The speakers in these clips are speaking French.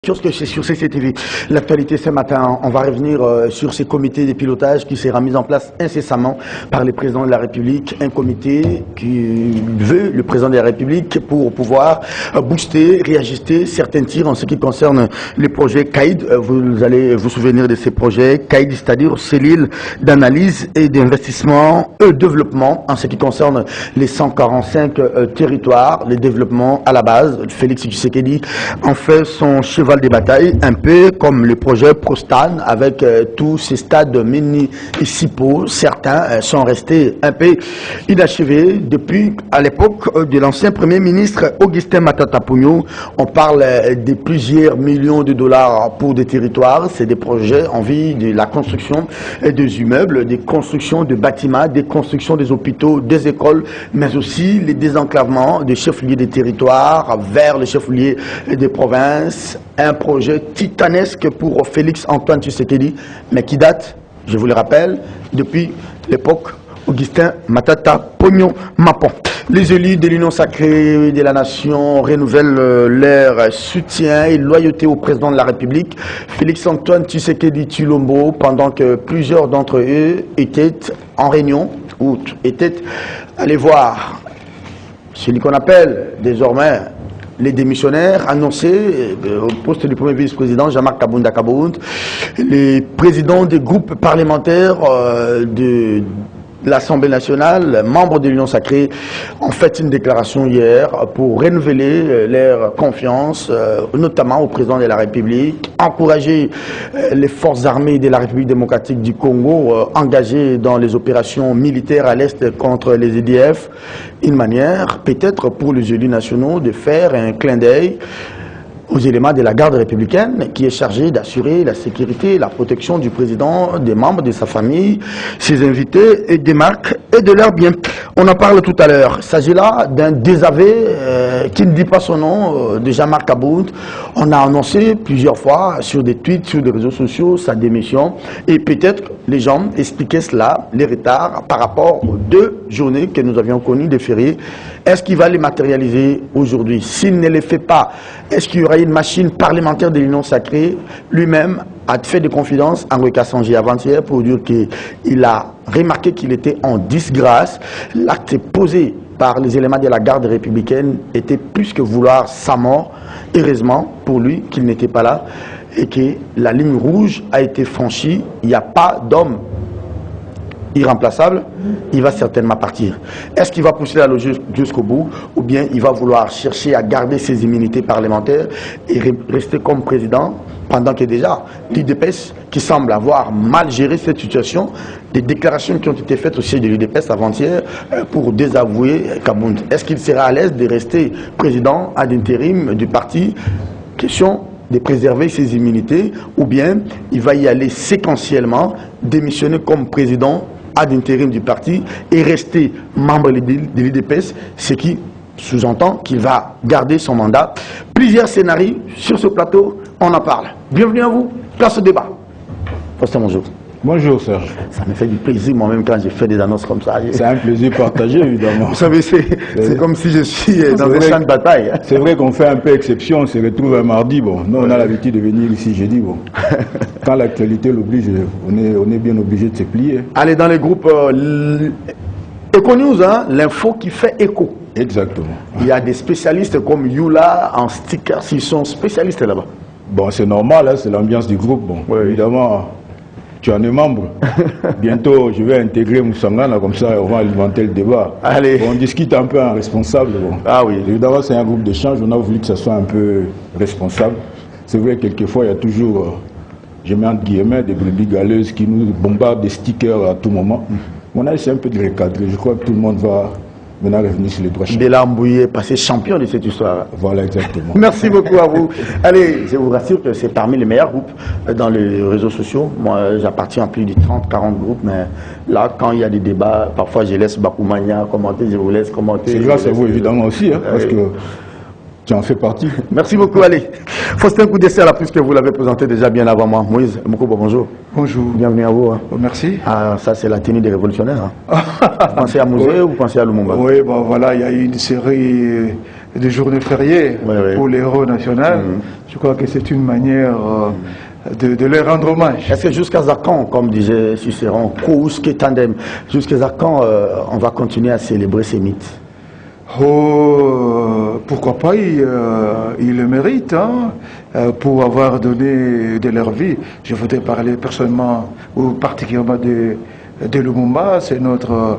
Que c'est sur CCTV. L'actualité ce matin, on va revenir sur ces comités de pilotage qui sera mis en place incessamment par le président de la République. Un comité qui veut le président de la République pour pouvoir booster, réajuster certains tirs en ce qui concerne les projets CAID. Vous allez vous souvenir de ces projets CAID, c'est-à-dire cellule d'analyse et d'investissement et développement en ce qui concerne les 145 territoires, les développements à la base. Félix Tshisekedi en fait son cheval des batailles, un peu comme le projet Prostan avec tous ces stades municipaux. Certains sont restés un peu inachevés depuis à l'époque de l'ancien premier ministre Augustin Matata Ponyo. On parle de plusieurs millions de dollars pour des territoires. C'est des projets en vue de la construction des immeubles, des constructions de bâtiments, des constructions des hôpitaux, des écoles, mais aussi les désenclavements des chefs-lieux des territoires vers les chefs-lieux des provinces. Un projet titanesque pour Félix Antoine Tshisekedi, mais qui date, je vous le rappelle, depuis l'époque Augustin Matata Ponyo Mapon. Les élus de l'Union sacrée de la nation renouvellent leur soutien et loyauté au président de la République, Félix Antoine Tshisekedi Tshilombo, pendant que plusieurs d'entre eux étaient en réunion ou étaient allés voir celui qu'on appelle désormais les démissionnaires annoncés au poste du premier vice-président Jean-Marc Kabunda Kabound, les présidents des groupes parlementaires de l'Assemblée nationale, membres de l'Union sacrée, ont fait une déclaration hier pour renouveler leur confiance, notamment au président de la République, encourager les forces armées de la République démocratique du Congo engagées dans les opérations militaires à l'Est contre les EDF, une manière peut-être pour les élus nationaux de faire un clin d'œil aux éléments de la garde républicaine qui est chargée d'assurer la sécurité et la protection du président, des membres de sa famille, ses invités et des marques et de leurs biens. On en parle tout à l'heure. Il s'agit là d'un désaveu qui ne dit pas son nom de Jean-Marc Kabound. On a annoncé plusieurs fois sur des tweets, sur des réseaux sociaux sa démission et peut-être les gens expliquaient cela, les retards par rapport aux 2 journées que nous avions connues de fériés. Est-ce qu'il va les matérialiser aujourd'hui? S'il ne les fait pas, est-ce qu'il y aura une machine parlementaire de l'Union sacrée? Lui-même a fait des confidences à Henri Kassangi avant-hier pour dire qu'il a remarqué qu'il était en disgrâce. L'acte posé par les éléments de la garde républicaine était plus que vouloir sa mort. Heureusement pour lui qu'il n'était pas là et que la ligne rouge a été franchie. Il n'y a pas d'homme irremplaçable, il va certainement partir. Est-ce qu'il va pousser la logique jusqu'au bout ou bien il va vouloir chercher à garder ses immunités parlementaires et rester comme président pendant que déjà l'UDPS qui semble avoir mal géré cette situation, des déclarations qui ont été faites au siège de l'UDPS avant-hier pour désavouer Kabound. Est-ce qu'il sera à l'aise de rester président ad intérim du parti? Question de préserver ses immunités ou bien il va y aller séquentiellement, démissionner comme président ad intérim du parti et rester membre de l'UDPS, ce qui sous-entend qu'il va garder son mandat. Plusieurs scénarios sur ce plateau, on en parle. Bienvenue à vous, place au débat. Faustin, bonjour. Bonjour Serge. Ça me fait du plaisir moi-même quand j'ai fait des annonces comme ça. C'est un plaisir partagé évidemment. Vous savez, c'est comme si je suis dans un champ de bataille. C'est vrai qu'on fait un peu exception, on se retrouve un mardi. Bon, nous on a l'habitude de venir ici jeudi. Bon. Quand l'actualité l'oblige, on est bien obligé de se plier. Allez dans les groupes Econews, hein, l'info qui fait écho. Exactement. Il y a des spécialistes comme Yula en stickers, ils sont spécialistes là-bas. Bon, c'est normal, hein, c'est l'ambiance du groupe. Bon, ouais, évidemment. Tu en es membre. Bientôt, je vais intégrer Moussangana, comme ça, on va alimenter le débat. Allez. Bon, on discute un peu en responsable. Bon. Ah oui. Évidemment, c'est un groupe d'échange. On a voulu que ça soit un peu responsable. C'est vrai, quelquefois, il y a toujours, je mets entre guillemets, des brebis galeuses qui nous bombardent des stickers à tout moment. On a essayé un peu de recadrer. Je crois que tout le monde va maintenant revenir sur les droits. Béla Mbouye, passé champion de cette histoire. Voilà, exactement. Merci beaucoup à vous. Allez, je vous rassure que c'est parmi les meilleurs groupes dans les réseaux sociaux. Moi, j'appartiens à plus de 30-40 groupes, mais là, quand il y a des débats, parfois je laisse Bakoumania commenter, je vous laisse commenter. C'est grâce à vous, évidemment, aussi, hein, parce que tu en fais partie. Merci beaucoup, allez. Faustin Koudessela, puisque vous l'avez présenté déjà bien avant moi. Moïse Mokouba, bonjour. Bonjour. Bienvenue à vous. Hein. Merci. Ah, ça, c'est la tenue des révolutionnaires. Hein. Vous pensez à Mouzé ou vous pensez à Lumumba? Oui, bon, voilà, il y a eu une série de journée fériée pour les héros nationaux. Je crois que c'est une manière de leur rendre hommage. Est-ce que jusqu'à quand, comme disait Cicéron, tandem, jusqu'à quand on va continuer à célébrer ces mythes? Oh, pourquoi pas, ils le méritent, hein, pour avoir donné de leur vie. Je voudrais parler personnellement ou particulièrement de Lumumba, c'est notre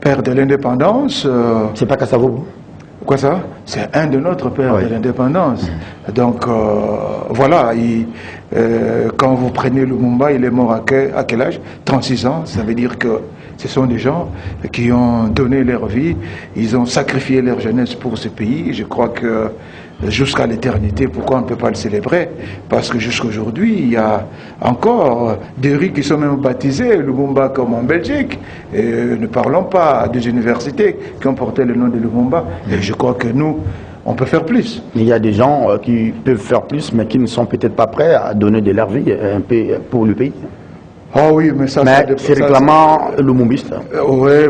père de l'indépendance. C'est pas Kassavogo? Quoi ça? C'est un de notre père de l'indépendance. Donc voilà, quand vous prenez Lumumba, il est mort à quel âge? 36 ans, ça veut dire que ce sont des gens qui ont donné leur vie, ils ont sacrifié leur jeunesse pour ce pays. Je crois que jusqu'à l'éternité, pourquoi on ne peut pas le célébrer? Parce que jusqu'à aujourd'hui, il y a encore des rues qui sont même baptisées Lumumba comme en Belgique. Et ne parlons pas des universités qui ont porté le nom de Lumumba. Et je crois que nous, on peut faire plus. Il y a des gens qui peuvent faire plus, mais qui ne sont peut-être pas prêts à donner de leur vie un peu pour le pays. Ah oui, mais ça... Mais c'est réclamant lumumbiste. Oui,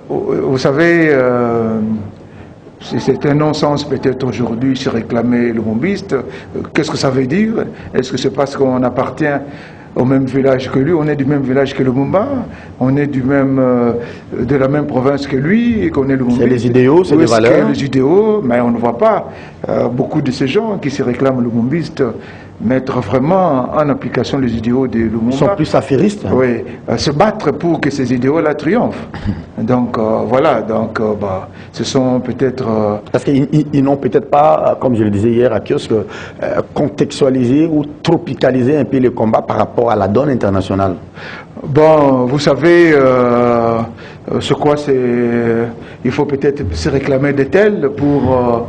vous savez... c'est un non-sens peut-être aujourd'hui se réclamer lumumbiste. Qu'est-ce que ça veut dire? Est-ce que c'est parce qu'on appartient au même village que lui? On est du même village que Lumumba, on est de la même province que lui, et qu'on est lumumbiste. C'est les idéaux, c'est les valeurs. Les idéaux, mais on ne voit pas beaucoup de ces gens qui se réclament lumumbistes mettre vraiment en application les idéaux de Lumumba. Ils sont plus affairistes. Oui, se battre pour que ces idéaux-là triomphent. Donc voilà, donc ce sont peut-être... Parce qu'ils n'ont peut-être pas, comme je le disais hier à kiosque, contextualisé ou tropicalisé un peu les combats par rapport à la donne internationale. Bon, vous savez, il faut peut-être se réclamer de tels pour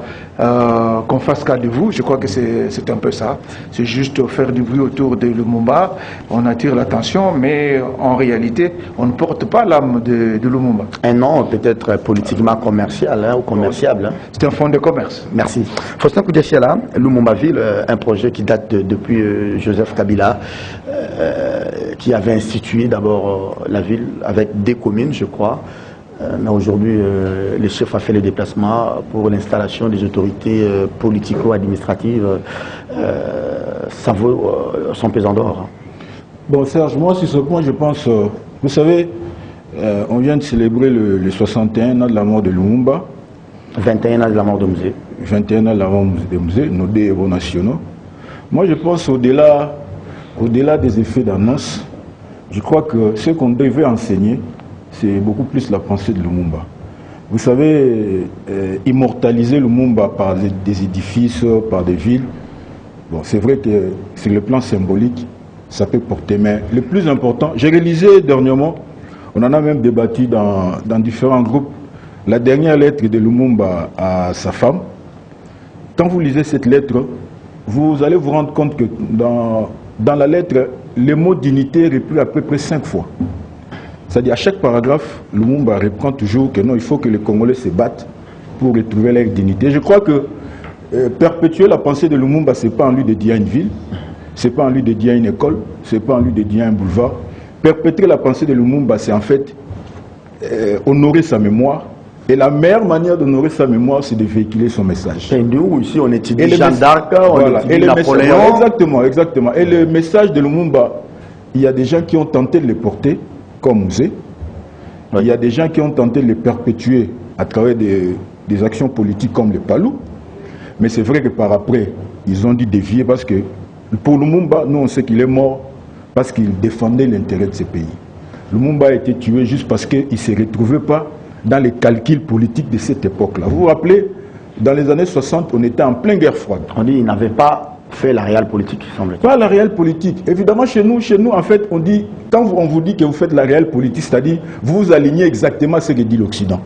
qu'on fasse cas de vous. Je crois que c'est un peu ça. C'est juste faire du bruit autour de Lumumba. On attire l'attention, mais en réalité, on ne porte pas l'âme de Lumumba. Un nom peut-être politiquement commercial ou commerciable. C'est un fonds de commerce. Merci. Faustin Koudiachiala, Lumumbaville, un projet qui date depuis Joseph Kabila, qui avait institué d'abord la ville avec des communes, je crois. Mais aujourd'hui, le chef a fait le déplacement pour l'installation des autorités politico-administratives. Ça vaut son pesant d'or. Bon, Serge, moi, sur ce point, je pense... vous savez, on vient de célébrer les 61 ans de la mort de Lumumba. 21 ans de la mort de Musée. 21 ans de la mort de Musée, nos deux héros nationaux. Moi, je pense au-delà des effets d'annonce, je crois que ce qu'on devait enseigner, c'est beaucoup plus la pensée de Lumumba. Vous savez, immortaliser Lumumba par des édifices, par des villes, bon, c'est vrai que sur le plan symbolique, ça peut porter. Mais le plus important, j'ai réalisé dernièrement, on en a même débattu dans différents groupes, la dernière lettre de Lumumba à sa femme. Quand vous lisez cette lettre, vous allez vous rendre compte que dans la lettre, le mot dignité est repris à peu près 5 fois. C'est-à-dire à chaque paragraphe, Lumumba reprend toujours que non, il faut que les Congolais se battent pour retrouver leur dignité. Je crois que perpétuer la pensée de Lumumba, ce n'est pas en lui dédier à une ville, ce n'est pas en lui dédier à une école, ce n'est pas en lui dédier à un boulevard. Perpétuer la pensée de Lumumba, c'est en fait honorer sa mémoire. Et la meilleure manière d'honorer sa mémoire, c'est de véhiculer son message. Et nous, ici, on étudie Jeanne d'Arc, on étudie Napoléon. Exactement. Et le message de Lumumba, il y a des gens qui ont tenté de le porter comme musée. Il y a des gens qui ont tenté de le perpétuer à travers des actions politiques comme le Palou. Mais c'est vrai que par après, ils ont dû dévier parce que pour Lumumba, nous on sait qu'il est mort parce qu'il défendait l'intérêt de ce pays. Lumumba a été tué juste parce qu'il ne se retrouvait pas dans les calculs politiques de cette époque-là. Vous vous rappelez, dans les années 60, on était en pleine guerre froide. On dit qu'il n'avait pas fait la réelle politique, semble-t-il. Pas la réelle politique. Évidemment, chez nous, en fait, on dit, quand on vous dit que vous faites la réelle politique, c'est-à-dire, vous vous alignez exactement à ce que dit l'Occident.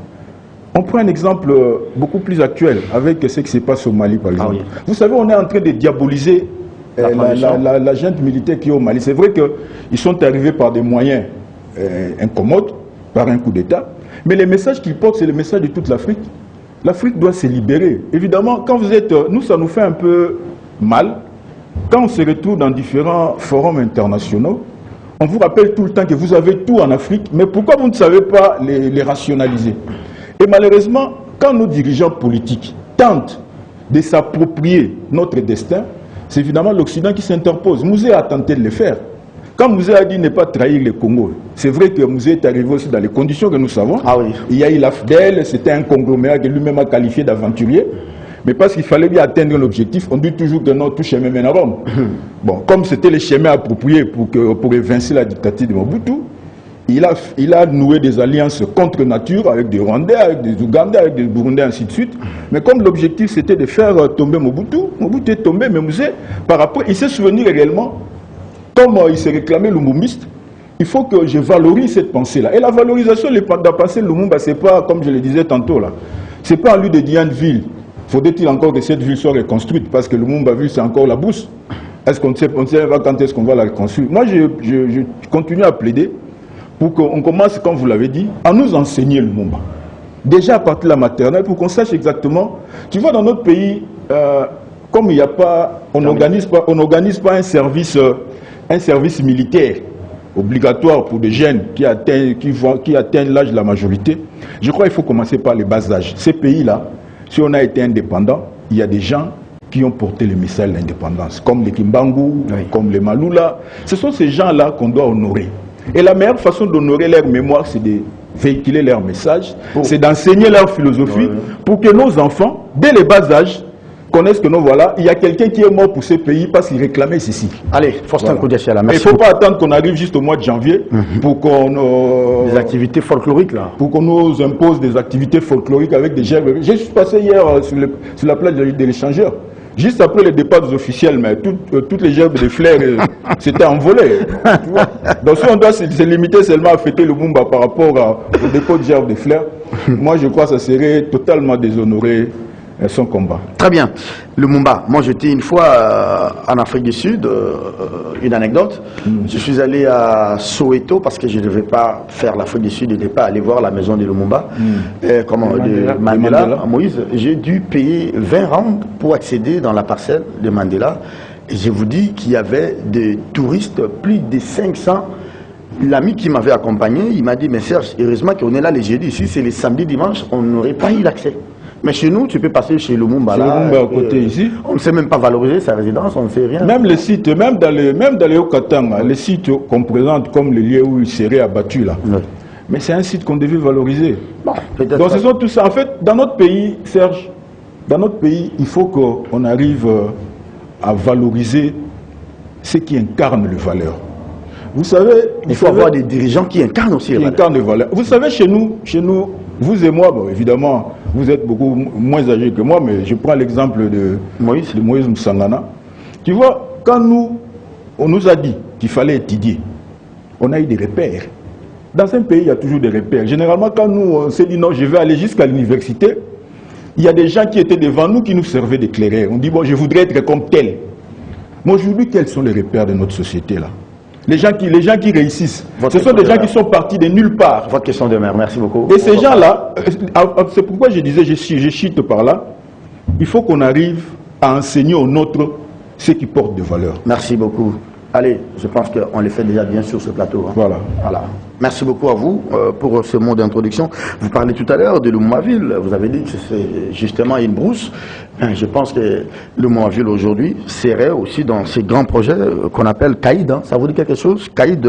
On prend un exemple beaucoup plus actuel, avec ce qui se passe au Mali, par exemple. Ah oui. Vous savez, on est en train de diaboliser la junte militaire qui est au Mali. C'est vrai qu'ils sont arrivés par des moyens incommodes, par un coup d'État, mais les messages qu'ils portent, c'est le message de toute l'Afrique. L'Afrique doit se libérer. Évidemment, quand vous êtes... Nous, ça nous fait un peu mal. Quand on se retrouve dans différents forums internationaux, on vous rappelle tout le temps que vous avez tout en Afrique, mais pourquoi vous ne savez pas les rationaliser? Et malheureusement, quand nos dirigeants politiques tente de s'approprier notre destin, c'est évidemment l'Occident qui s'interpose. Mouzé a tenté de le faire. Quand Mouzé a dit ne pas trahir le Congo, c'est vrai que Mouzé est arrivé aussi dans les conditions que nous savons. Ah oui. Il y a eu l'AFDEL, c'était un conglomérat que lui-même a qualifié d'aventurier. Mais parce qu'il fallait bien atteindre l'objectif, on dit toujours que non, tout chemin mène à Rome. Bon, comme c'était le chemin approprié pour évincer la dictature de Mobutu, il a noué des alliances contre nature avec des Rwandais, avec des Ougandais, avec des Burundais, ainsi de suite. Mais comme l'objectif c'était de faire tomber Mobutu, Mobutu est tombé, mais Mouzé, par rapport, il s'est souvenu réellement, comme il s'est réclamé lumumbiste, il faut que je valorise cette pensée-là. Et la valorisation de la pensée de Lumumba, c'est pas, comme je le disais tantôt là, c'est pas en lui de dire une ville. Faudrait-il encore que cette ville soit reconstruite? Parce que Lumumba ville, c'est encore la bourse. Est-ce qu'on sait quand est-ce qu'on va la reconstruire? Moi, je continue à plaider pour qu'on commence, comme vous l'avez dit, à nous enseigner le Lumumba. Déjà à partir de la maternelle, pour qu'on sache exactement. Tu vois, dans notre pays, comme il n'y a pas, on n'organise pas un service militaire obligatoire pour des jeunes qui atteignent l'âge de la majorité. Je crois qu'il faut commencer par les bas âges. Ces pays-là, si on a été indépendant, il y a des gens qui ont porté le message de l'indépendance, comme les Kimbangu, oui, comme les Malula. Ce sont ces gens-là qu'on doit honorer. Et la meilleure façon d'honorer leur mémoire, c'est de véhiculer leur message, c'est d'enseigner leur philosophie, pour que nos enfants, dès les bas âges, connaissent que non, voilà, il y a quelqu'un qui est mort pour ce pays parce qu'il réclamait ceci. Allez, Faustin Koudessiala, merci. Il ne faut pas attendre qu'on arrive juste au mois de janvier pour qu'on... des activités folkloriques, là. Pour qu'on nous impose des activités folkloriques avec des gerbes. J'ai juste passé hier sur la plage de l'échangeur. Juste après le départ des officiels, mais toutes les gerbes de fleurs s'étaient envolées. Donc si on doit se limiter seulement à fêter le Lumumba par rapport au dépôt de gerbes de fleurs, moi je crois que ça serait totalement déshonoré son combat. Très bien. Le Lumumba, moi j'étais une fois en Afrique du Sud, une anecdote. Je suis allé à Soweto parce que je ne devais pas faire l'Afrique du Sud, je n'étais pas allé voir la maison de Lumumba, de Mandela, à Moïse. J'ai dû payer 20 rangs pour accéder dans la parcelle de Mandela. Et je vous dis qu'il y avait des touristes, plus de 500. L'ami qui m'avait accompagné, il m'a dit, mais Serge, heureusement qu'on est là les jeudis, ici c'est les samedis, dimanches, on n'aurait pas eu l'accès. Mais chez nous, tu peux passer chez Lumumba là. Lumumba à côté ici. On ne sait même pas valoriser sa résidence, on ne sait rien. Même les sites, même dans les Haut-Katanga, les sites qu'on présente comme les lieux où il serait abattu là. Oui. Mais c'est un site qu'on devait valoriser. Bon, donc ce sont tout ça. En fait, dans notre pays, Serge, dans notre pays, il faut qu'on arrive à valoriser ce qui incarne les valeurs. Vous savez, il faut avoir des dirigeants qui incarnent aussi les valeurs. Vous savez, chez nous, vous et moi, bon, évidemment, vous êtes beaucoup moins âgés que moi, mais je prends l'exemple de Moïse Msangana. Tu vois, quand on nous a dit qu'il fallait étudier, on a eu des repères. Dans un pays, il y a toujours des repères. Généralement, quand on s'est dit non, je vais aller jusqu'à l'université, il y a des gens qui étaient devant nous qui nous servaient d'éclaireurs. On dit, bon, je voudrais être comme tel. Mais aujourd'hui, quels sont les repères de notre société là? Les gens qui réussissent, ce sont des gens qui sont partis de nulle part. Votre question de mère, merci beaucoup. Et ces gens-là, c'est pourquoi je disais, je chute par là, il faut qu'on arrive à enseigner aux nôtres ce qui porte de valeur. Merci beaucoup. Allez, je pense qu'on le fait déjà bien sur ce plateau. Hein. Voilà. Merci beaucoup à vous pour ce mot d'introduction. Vous parlez tout à l'heure de Lumumaville. Vous avez dit que c'est justement une brousse. Je pense que Lumumaville aujourd'hui serait aussi dans ces grands projets qu'on appelle CAID. Hein. Ça vous dit quelque chose? CAID,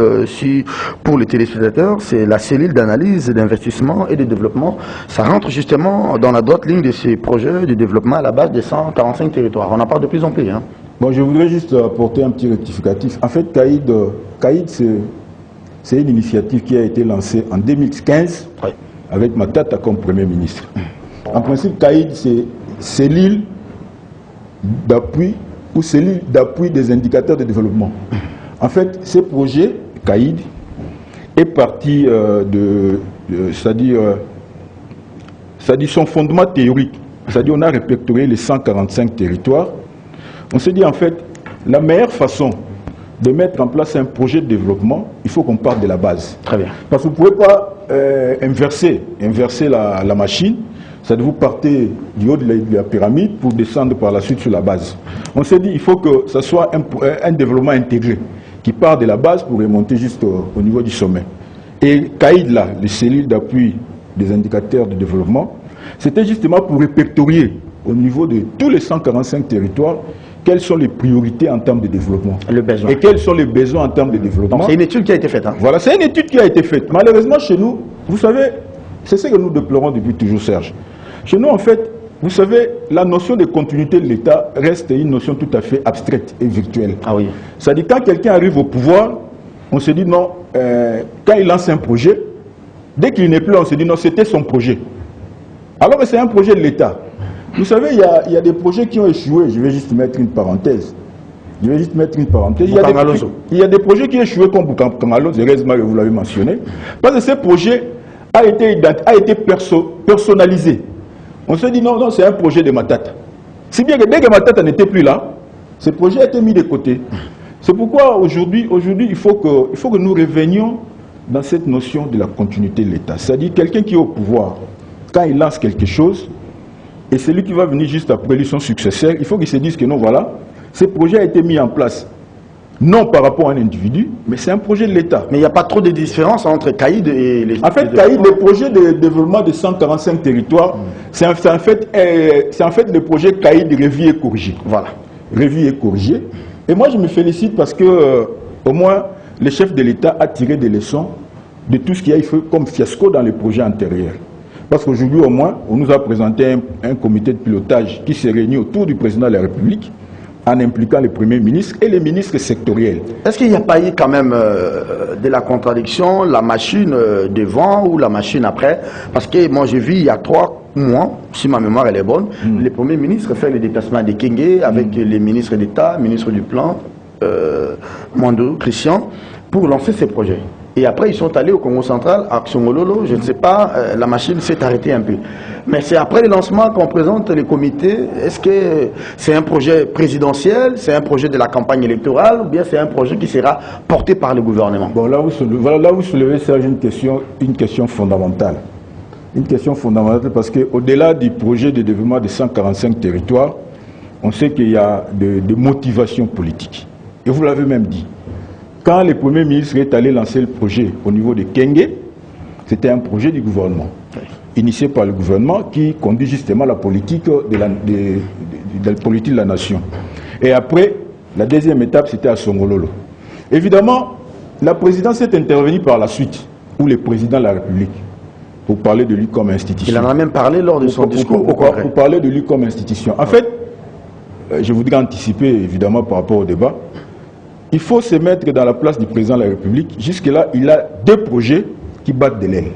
pour les téléspectateurs, c'est la cellule d'analyse, d'investissement et de développement. Ça rentre justement dans la droite ligne de ces projets de développement à la base des 145 territoires. On en parle de plus en plus. Hein. Bon, je voudrais juste apporter un petit rectificatif. En fait, CAID c'est une initiative qui a été lancée en 2015 avec Matata comme Premier ministre. En principe, CAID, c'est cellule d'appui ou cellule d'appui des indicateurs de développement. En fait, ce projet, CAID, est parti c'est-à-dire son fondement théorique. C'est-à-dire on a répertorié les 145 territoires. On s'est dit en fait, la meilleure façon de mettre en place un projet de développement, il faut qu'on parte de la base. Très bien. Parce que vous ne pouvez pas inverser la machine, c'est-à-dire vous partez du haut de la pyramide pour descendre par la suite sur la base. On s'est dit il faut que ce soit un développement intégré qui part de la base pour remonter juste au niveau du sommet. Et CAID, là, les cellules d'appui des indicateurs de développement, c'était justement pour répertorier au niveau de tous les 145 territoires, quelles sont les priorités en termes de développement. Le besoin. Et quels sont les besoins en termes de développement. C'est une étude qui a été faite. Hein. Voilà, c'est une étude qui a été faite. Malheureusement, chez nous, vous savez, c'est ce que nous déplorons depuis toujours, Serge. Chez nous, en fait, vous savez, la notion de continuité de l'État reste une notion tout à fait abstraite et virtuelle. Ah oui. C'est-à-dire, quand quelqu'un arrive au pouvoir, on se dit non, quand il lance un projet, dès qu'il n'est plus, on se dit non, c'était son projet. Alors que c'est un projet de l'État. Vous savez, il y a des projets qui ont échoué. Je vais juste mettre une parenthèse. Il y a des projets qui ont échoué comme Bukangalo, heureusement que vous l'avez mentionné, parce que ce projet a été personnalisé. On se dit non, non, c'est un projet de Matata. Si bien que dès que Matata n'était plus là, ce projet a été mis de côté. C'est pourquoi aujourd'hui, il faut que nous revenions dans cette notion de la continuité de l'État. C'est-à-dire quelqu'un qui est au pouvoir, quand il lance quelque chose, et celui qui va venir juste après lui, son successeur, il faut qu'il se dise que non, voilà, ce projet a été mis en place, non par rapport à un individu, mais c'est un projet de l'État. Mais il n'y a pas trop de différence entre Caïd et les... En fait, Caïd, le projet de développement de 145 territoires, c'est en fait le projet Caïd revu et corrigé. Voilà. Revu et corrigé. Et moi, je me félicite parce que, au moins, le chef de l'État a tiré des leçons de tout ce qu'il y a eu comme fiasco dans les projets antérieurs. Parce qu'aujourd'hui, au moins, on nous a présenté un comité de pilotage qui s'est réuni autour du président de la République, en impliquant les premiers ministres et les ministres sectoriels. Est-ce qu'il n'y a pas eu quand même de la contradiction, la machine devant ou la machine après? Parce que moi j'ai vu il y a 3 mois, si ma mémoire elle est bonne, les premiers ministres font les déplacements des Kenge avec les ministres d'État, ministre du Plan, Mwando, Christian, pour lancer ces projets. Et après, ils sont allés au Congo central, à Xongololo, je ne sais pas, la machine s'est arrêtée un peu. Mais c'est après le lancement qu'on présente les comités. Est-ce que c'est un projet présidentiel, c'est un projet de la campagne électorale, ou bien c'est un projet qui sera porté par le gouvernement? Bon, là, vous soulevez, Serge, une question fondamentale. Une question fondamentale parce qu'au-delà du projet de développement de 145 territoires, on sait qu'il y a des motivations politiques. Et vous l'avez même dit. Quand le Premier ministre est allé lancer le projet au niveau de Kenge, c'était un projet du gouvernement, initié par le gouvernement qui conduit justement la politique de la nation. Et après, la deuxième étape, c'était à Songololo. Évidemment, la présidence est intervenue par la suite, ou le président de la République, pour parler de lui comme institution. Il en a même parlé lors de son discours au Congrès. Pour parler de lui comme institution. En fait, je voudrais anticiper évidemment par rapport au débat. Il faut se mettre dans la place du président de la République. Jusque-là, il a 2 projets qui battent de l'aile.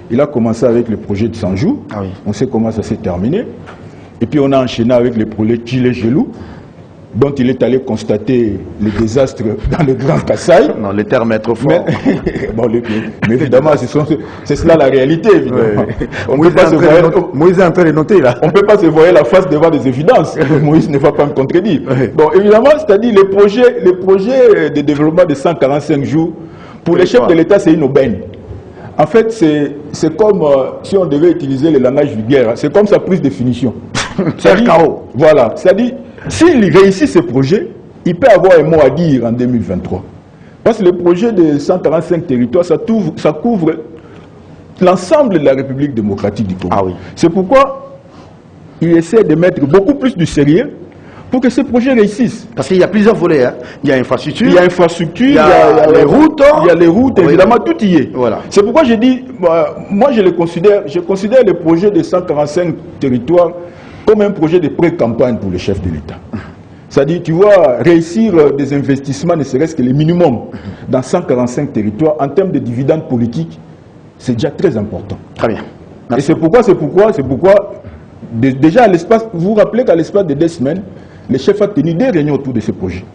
Il a commencé avec le projet de Sanjou. Ah oui. On sait comment ça s'est terminé. Et puis on a enchaîné avec le projet Chile-Gelou, dont il est allé constater les désastres dans le Grand Kassai. Non, les termes sont trop forts. Mais évidemment, c'est cela la réalité, évidemment. Moïse est en train de noter, là. On ne peut pas se voir la face devant des évidences. Moïse ne va pas me contredire. Bon, évidemment, c'est-à-dire le projet de développement de 145 jours, pour les chefs de l'État, c'est une aubaine. En fait, c'est comme si on devait utiliser le langage vulgaire. C'est comme sa prise de définition. C'est chaos. Voilà. C'est-à-dire, s'il réussit ce projet, il peut avoir un mot à dire en 2023. Parce que le projet de 145 territoires, ça couvre l'ensemble de la République démocratique du Congo. Ah oui. C'est pourquoi il essaie de mettre beaucoup plus de sérieux pour que ce projet réussisse. Parce qu'il y a plusieurs volets. Hein. Il y a infrastructure, il y a les routes, oui. Évidemment, tout y est. Voilà. C'est pourquoi j'ai dit, moi je considère le projet de 145 territoires comme un projet de pré-campagne pour le chef de l'État. C'est-à-dire, tu vois, réussir des investissements, ne serait-ce que le minimum, dans 145 territoires, en termes de dividendes politiques, c'est déjà très important. Très bien. Merci. Et c'est pourquoi, déjà à l'espace, vous vous rappelez qu'à l'espace de 2 semaines, le chef a tenu 2 réunions autour de ce projet.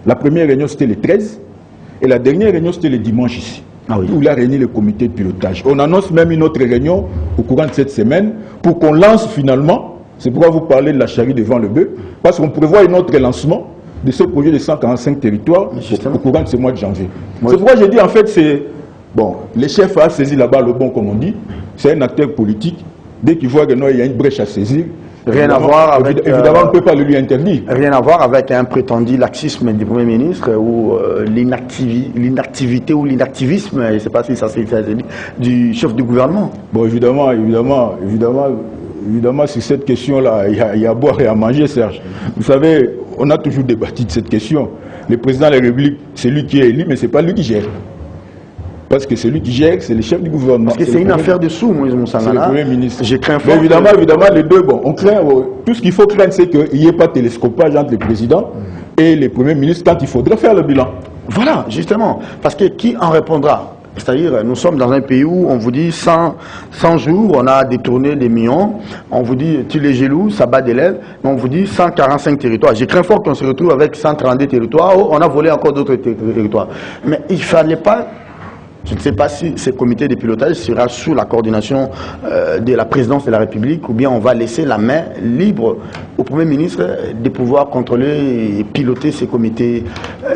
La première réunion, c'était le 13, et la dernière réunion, c'était le dimanche ici. Ah oui. Où il a réuni le comité de pilotage. On annonce même une autre réunion au courant de cette semaine pour qu'on lance finalement. C'est pourquoi vous parlez de la charrue devant le bœuf, parce qu'on prévoit un autre lancement de ce projet de 145 territoires au courant de ce mois de janvier. C'est pourquoi j'ai dit en fait, le chef a saisi là-bas le bon, comme on dit, c'est un acteur politique. Dès qu'il voit qu'il y a une brèche à saisir, rien à voir avec, évidemment, on ne peut pas le lui interdire. Rien à voir avec un prétendu laxisme du Premier ministre ou l'inactivité ou l'inactivisme, je ne sais pas si ça s'est dit, du chef du gouvernement. Bon, évidemment, évidemment, sur cette question-là, il y a à boire et à manger, Serge. Vous savez, on a toujours débattu de cette question. Le président de la République, c'est lui qui est élu, mais ce n'est pas lui qui gère. Parce que celui qui gère, c'est le chef du gouvernement. Parce que c'est une affaire de sous, Moïse Moussangana. C'est le Premier ministre. J'ai craint fort. Mais évidemment, les deux, bon, on craint, tout ce qu'il faut craindre, c'est qu'il n'y ait pas de télescopage entre le président et le Premier ministre quand il faudrait faire le bilan. Voilà, justement. Parce que qui en répondra? C'est-à-dire, nous sommes dans un pays où on vous dit 100 jours, on a détourné des millions. On vous dit, tu les jaloux, ça bat des lèvres. Mais on vous dit 145 territoires. J'ai craint fort qu'on se retrouve avec 132 territoires. Oh, on a volé encore d'autres territoires. Mais il ne fallait pas. Je ne sais pas si ce comité de pilotage sera sous la coordination de la présidence de la République ou bien on va laisser la main libre au Premier ministre de pouvoir contrôler et piloter ces comités.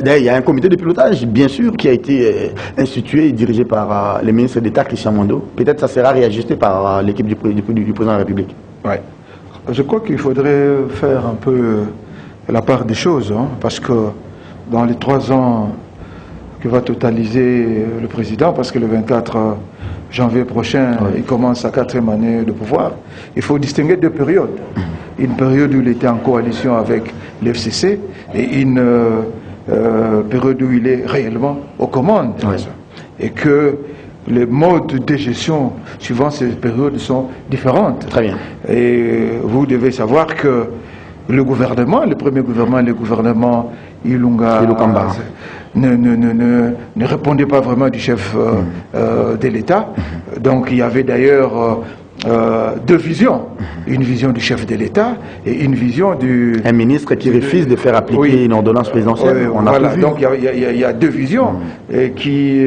D'ailleurs, il y a un comité de pilotage, bien sûr, qui a été institué et dirigé par le ministre d'État, Christian Mondo. Peut-être que ça sera réajusté par l'équipe du président de la République. Ouais. Je crois qu'il faudrait faire un peu la part des choses, hein, parce que dans les 3 ans que va totaliser le président, parce que le 24 janvier prochain, il commence sa 4e année de pouvoir. Il faut distinguer 2 périodes. Une période où il était en coalition avec l'FCC et une période où il est réellement aux commandes. Et que les modes de gestion suivant ces périodes sont différentes. Très bien. Et vous devez savoir que le gouvernement, le premier gouvernement, le gouvernement Ilunga ne répondait pas vraiment du chef de l'État. Donc il y avait d'ailleurs 2 visions. Une vision du chef de l'État et une vision du... Un ministre qui refuse de faire appliquer une ordonnance présidentielle. On a voilà, donc il y a 2 visions qui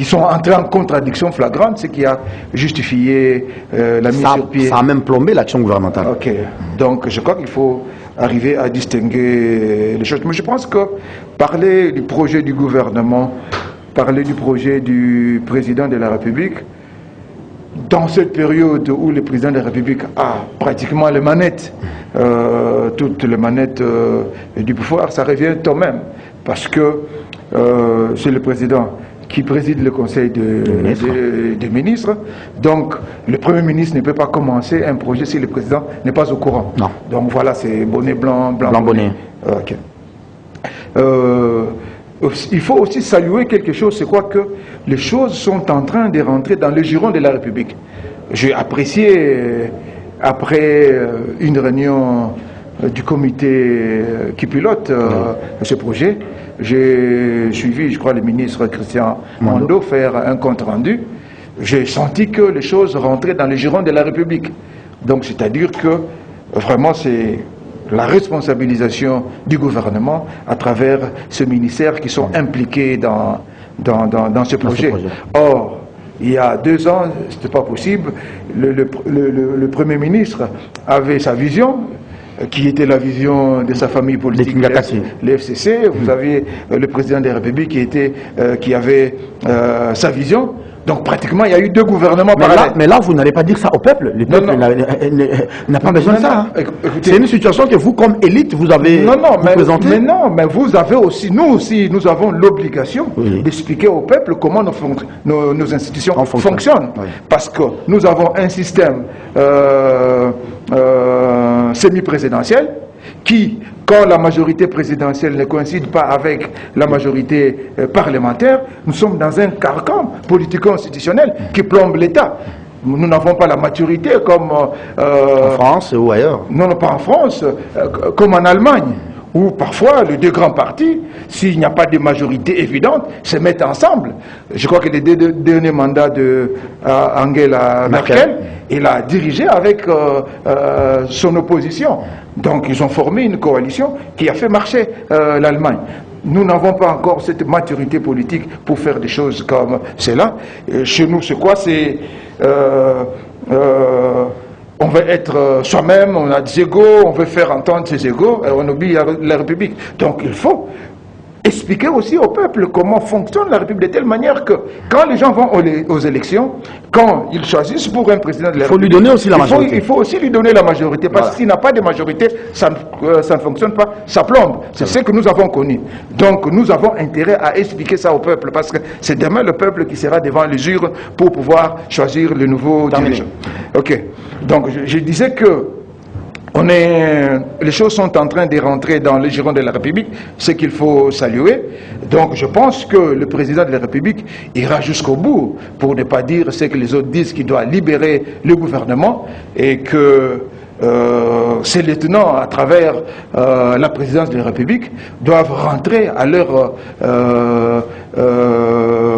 sont entrées en contradiction flagrante, ce qui a justifié la mise sur pied. Ça a même plombé l'action gouvernementale. Ok, donc je crois qu'il faut arriver à distinguer les choses. Mais je pense que parler du projet du gouvernement, parler du projet du président de la République, dans cette période où le président de la République a pratiquement les manettes, toutes les manettes du pouvoir, ça revient tout de même. Parce que c'est le président qui préside le conseil des ministres. Donc, le Premier ministre ne peut pas commencer un projet si le président n'est pas au courant. Non. Donc voilà, c'est bonnet blanc, blanc bonnet. Ok. Il faut aussi saluer quelque chose, c'est quoi que les choses sont en train de rentrer dans le giron de la République. J'ai apprécié, après une réunion du comité qui pilote ce projet, j'ai suivi, je crois, le ministre Christian Mondo faire un compte rendu. J'ai senti que les choses rentraient dans le giron de la République. Donc, c'est-à-dire que vraiment, c'est la responsabilisation du gouvernement à travers ce ministère qui sont impliqués dans ce projet. Or, il y a 2 ans, ce n'était pas possible. Le Premier ministre avait sa vision, qui était la vision de sa famille politique, l'FCC. Vous aviez le président de la République qui avait sa vision. Donc pratiquement, il y a eu 2 gouvernements parallèles. Mais là, vous n'allez pas dire ça au peuple. Le peuple n'a pas besoin de ça. C'est une situation que vous, comme élite, vous avez présentée. Mais non, mais vous avez aussi, nous avons l'obligation d'expliquer au peuple comment nos institutions fonctionnent. Oui. Parce que nous avons un système semi-présidentiel qui, quand la majorité présidentielle ne coïncide pas avec la majorité parlementaire, nous sommes dans un carcan politico-institutionnel qui plombe l'État. Nous n'avons pas la maturité comme... en France ou ailleurs. Non, pas en France, comme en Allemagne, où parfois les 2 grands partis, s'il n'y a pas de majorité évidente, se mettent ensemble. Je crois que les 2 derniers mandats de Angela Merkel, il a dirigé avec son opposition. Donc ils ont formé une coalition qui a fait marcher l'Allemagne. Nous n'avons pas encore cette maturité politique pour faire des choses comme cela. Chez nous, c'est quoi? C'est... on veut être soi-même, on a des égos, on veut faire entendre ses égos, et on oublie la République. Donc il faut expliquer aussi au peuple comment fonctionne la République, de telle manière que quand les gens vont aux élections, quand ils choisissent pour un président de la République, lui donner aussi la majorité. Il faut aussi lui donner la majorité, parce que s'il n'a pas de majorité, ça ne fonctionne pas, ça plombe. C'est ce que nous avons connu. Donc nous avons intérêt à expliquer ça au peuple, parce que c'est demain le peuple qui sera devant les urnes pour pouvoir choisir le nouveau dirigeant. Ok. Donc je disais que les choses sont en train de rentrer dans le giron de la République, ce qu'il faut saluer. Donc je pense que le président de la République ira jusqu'au bout, pour ne pas dire ce que les autres disent, qu'il doit libérer le gouvernement et que ces lieutenants, à travers la présidence de la République, doivent rentrer à leurs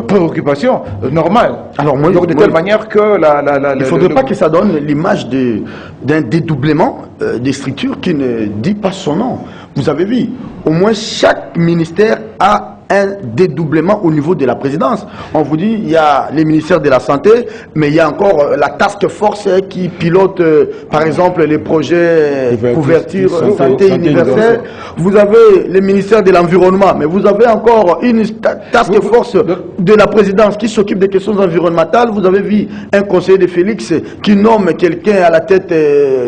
préoccupations normales. Alors, donc de telle manière que il ne faudrait pas que ça donne l'image d'un dédoublement des structures qui ne dit pas son nom. Vous avez vu, au moins chaque ministère a un dédoublement au niveau de la présidence. On vous dit, il y a les ministères de la Santé, mais il y a encore la task force qui pilote, par exemple, les projets couverture santé universelle. Vous avez les ministères de l'Environnement, mais vous avez encore une task force de la présidence qui s'occupe des questions environnementales. Vous avez vu un conseiller de Félix qui nomme quelqu'un à la tête,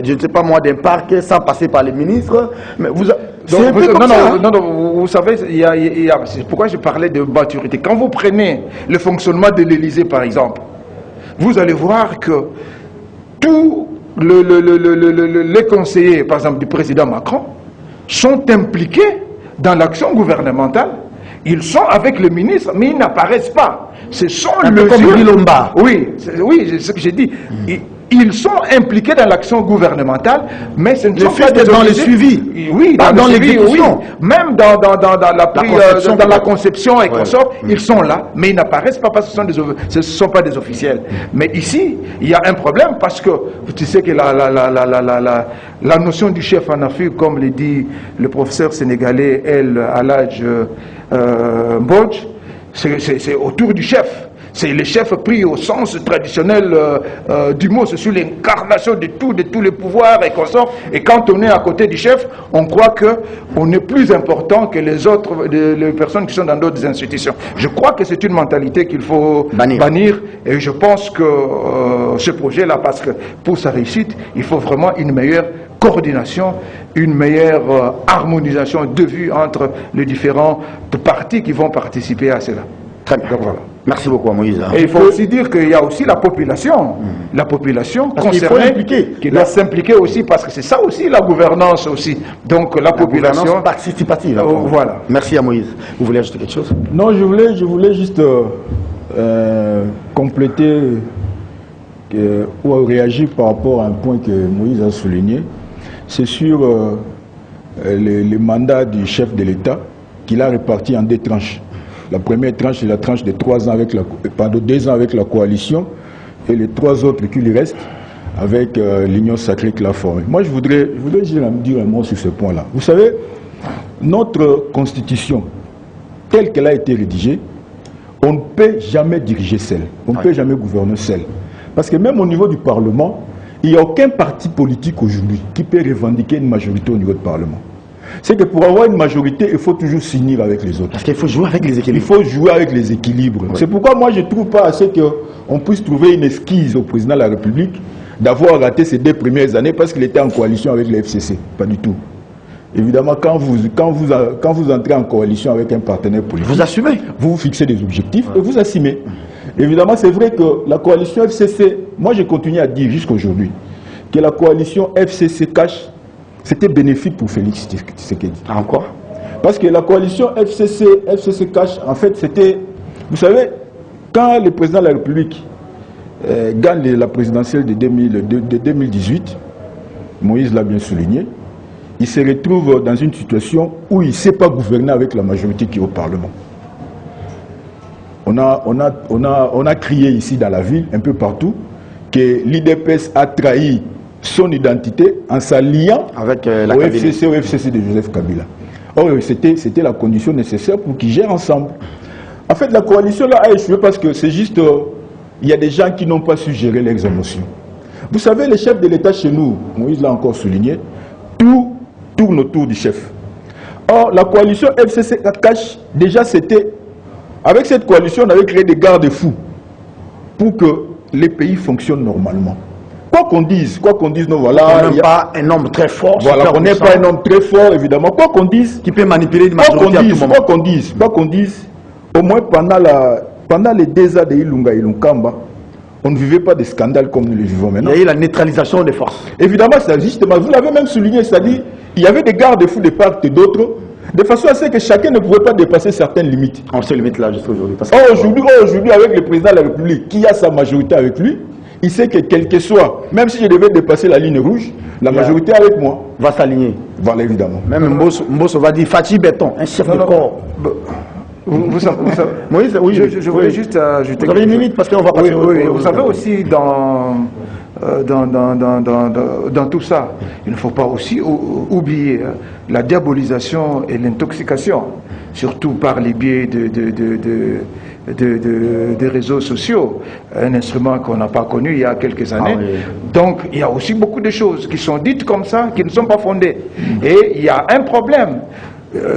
je ne sais pas moi, d'un parc sans passer par les ministres. Mais vous vous savez, c'est pourquoi je parlais de maturité. Quand vous prenez le fonctionnement de l'Élysée, par exemple, vous allez voir que tous les conseillers, par exemple, du président Macron, sont impliqués dans l'action gouvernementale. Ils sont avec le ministre, mais ils n'apparaissent pas. Ce sont Bilomba. Oui, c'est ce que j'ai dit. Ils sont impliqués dans l'action gouvernementale, mais ce ne sont pas des dans le suivi. Oui, dans l'exécution. Oui. Même dans la conception et consorts, ils sont là, mais ils n'apparaissent pas parce que ce ne sont pas des officiels. Mais ici, il y a un problème parce que tu sais que la notion du chef en Afrique, comme le dit le professeur sénégalais El Hadj Mbodj, c'est autour du chef. C'est le chef pris au sens traditionnel du mot, c'est sur l'incarnation de tous les pouvoirs et consorts. Et quand on est à côté du chef, on croit qu'on est plus important que les autres, les personnes qui sont dans d'autres institutions. Je crois que c'est une mentalité qu'il faut bannir. Et je pense que ce projet-là, parce que pour sa réussite, il faut vraiment une meilleure coordination, une meilleure harmonisation de vues entre les différents partis qui vont participer à cela. Très bien. Donc, voilà. Merci beaucoup à Moïse. Et il faut aussi dire qu'il y a aussi la population concernée qui doit s'impliquer aussi, parce que c'est ça aussi la gouvernance aussi. Donc la population gouvernance participative. Voilà. Merci à Moïse. Vous voulez ajouter quelque chose? Non, je voulais juste compléter ou réagir par rapport à un point que Moïse a souligné. C'est sur les mandats du chef de l'État qu'il a répartis en 2 tranches. La première tranche, c'est la tranche de 2 ans avec la coalition, et les 3 autres qui lui restent avec l'Union sacrée qu'il a formée. Moi, je voudrais dire un mot sur ce point-là. Vous savez, notre constitution, telle qu'elle a été rédigée, on ne peut jamais diriger seul, on ne peut jamais gouverner seul. Parce que même au niveau du Parlement, il n'y a aucun parti politique aujourd'hui qui peut revendiquer une majorité au niveau du Parlement. C'est que pour avoir une majorité, il faut toujours s'unir avec les autres. Parce qu'il faut jouer avec les équilibres. Il faut jouer avec les équilibres. Oui. C'est pourquoi moi je ne trouve pas assez qu'on puisse trouver une esquisse au président de la République d'avoir raté ces 2 premières années parce qu'il était en coalition avec le FCC. Pas du tout. Évidemment, quand vous entrez en coalition avec un partenaire politique, vous assumez. Vous fixez des objectifs et vous assumez. Évidemment, c'est vrai que la coalition FCC, moi je continue à dire jusqu'à aujourd'hui que la coalition FCC-Cash, c'était bénéfique pour Félix Tshisekedi. Encore? Parce que la coalition FCC-Cash, en fait, c'était... Vous savez, quand le président de la République gagne la présidentielle de 2018, Moïse l'a bien souligné, il se retrouve dans une situation où il ne sait pas gouverner avec la majorité qui est au Parlement. On a crié ici dans la ville, un peu partout, que l'IDPS a trahi son identité en s'alliant au FCC de Joseph Kabila. Or, c'était la condition nécessaire pour qu'ils gèrent ensemble. En fait, la coalition là a échoué parce que c'est juste, il y a des gens qui n'ont pas su gérer leurs émotions. Vous savez, les chefs de l'État chez nous, Moïse l'a encore souligné, tout tourne autour du chef. Or, la coalition FCC-Cache, déjà c'était... Avec cette coalition, on avait créé des garde-fous pour que les pays fonctionnent normalement. Quoi qu'on dise, non, voilà... On n'est pas un homme très fort. Voilà, on n'est pas un homme très fort, évidemment. Quoi qu'on dise... Qui peut manipuler une majorité à tout moment. Quoi qu'on dise, au moins pendant les 2 ans de Ilunga et Ilunkamba, on ne vivait pas de scandales comme nous le vivons maintenant. Il y a eu la neutralisation des forces. Évidemment, ça justement, vous l'avez même souligné, c'est-à-dire il y avait des garde-fous de part et d'autre, de façon à ce que chacun ne pouvait pas dépasser certaines limites. On se limite là jusqu'à aujourd'hui. Aujourd'hui, avec le président de la République, qui a sa majorité avec lui, il sait que quel que soit, même si je devais dépasser la ligne rouge, la majorité avec moi va s'aligner. Voilà, évidemment. Même Mbosso va dire Fatih Béton, un chef de corps. Vous savez, Moïse, oui, je voulais juste ajouter. Vous avez une minute parce qu'on va passer. Oui, vous savez aussi dans tout ça, il ne faut pas aussi oublier la diabolisation et l'intoxication, surtout par les biais des réseaux sociaux, un instrument qu'on n'a pas connu il y a quelques années. Donc il y a aussi beaucoup de choses qui sont dites comme ça, qui ne sont pas fondées. Et il y a un problème